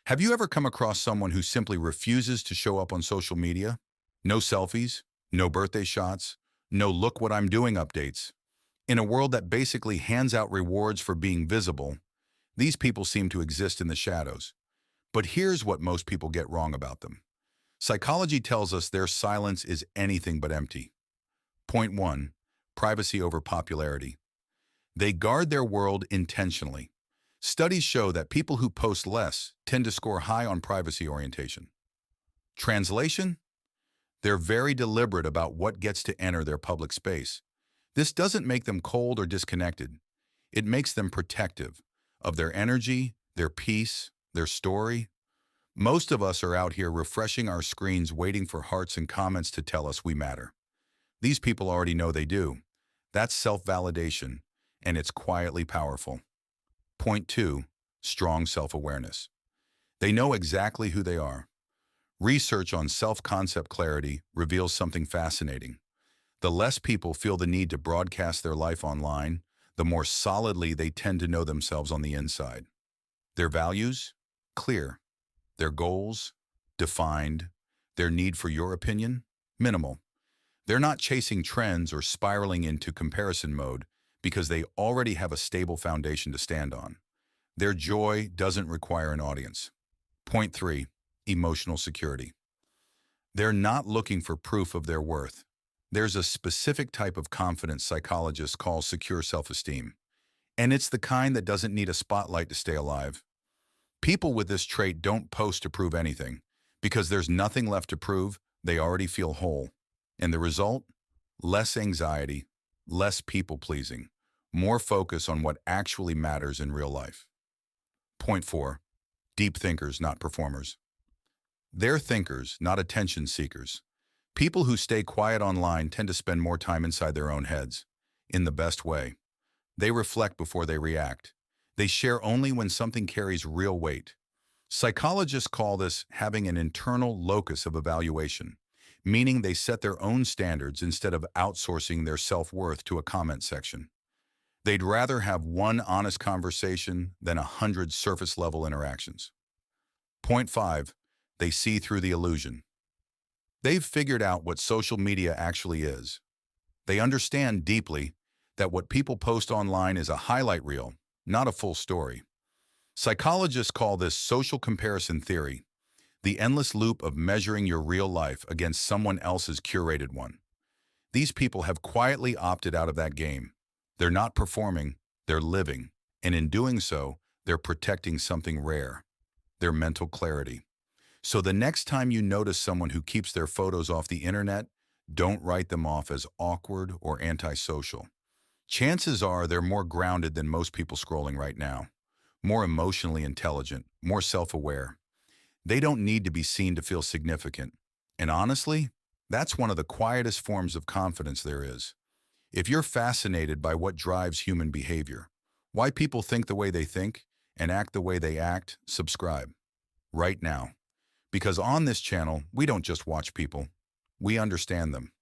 Have you ever come across someone who simply refuses to show up on social media? No selfies, no birthday shots, no look what I'm doing updates. In a world that basically hands out rewards for being visible, these people seem to exist in the shadows. But here's what most people get wrong about them. Psychology tells us their silence is anything but empty. Point 1. Privacy over popularity. They guard their world intentionally. Studies show that people who post less tend to score high on privacy orientation. Translation? They're very deliberate about what gets to enter their public space. This doesn't make them cold or disconnected. It makes them protective of their energy, their peace, their story. Most of us are out here refreshing our screens waiting for hearts and comments to tell us we matter. These people already know they do. That's self-validation, and it's quietly powerful. Point 2. Strong self-awareness. They know exactly who they are. Research on self-concept clarity reveals something fascinating. The less people feel the need to broadcast their life online, the more solidly they tend to know themselves on the inside. Their values? Clear. Their goals? Defined. Their need for your opinion? Minimal. They're not chasing trends or spiraling into comparison mode because they already have a stable foundation to stand on. Their joy doesn't require an audience. Point 3. Emotional security. They're not looking for proof of their worth. There's a specific type of confidence psychologists call secure self-esteem, and it's the kind that doesn't need a spotlight to stay alive. People with this trait don't post to prove anything. Because there's nothing left to prove, they already feel whole. And the result? Less anxiety, less people-pleasing, more focus on what actually matters in real life. Point 4. Deep thinkers, not performers. They're thinkers, not attention seekers. People who stay quiet online tend to spend more time inside their own heads, in the best way. They reflect before they react. They share only when something carries real weight. Psychologists call this having an internal locus of evaluation, meaning they set their own standards instead of outsourcing their self-worth to a comment section. They'd rather have one honest conversation than 100 surface-level interactions. Point 5. They see through the illusion. They've figured out what social media actually is. They understand deeply that what people post online is a highlight reel, not a full story. Psychologists call this social comparison theory, the endless loop of measuring your real life against someone else's curated one. These people have quietly opted out of that game. They're not performing, they're living, and in doing so, they're protecting something rare, their mental clarity. So the next time you notice someone who keeps their photos off the internet, don't write them off as awkward or antisocial. Chances are they're more grounded than most people scrolling right now, more emotionally intelligent, more self-aware. They don't need to be seen to feel significant. And honestly, that's one of the quietest forms of confidence there is. If you're fascinated by what drives human behavior, why people think the way they think and act the way they act, subscribe right now. Because on this channel, we don't just watch people, we understand them.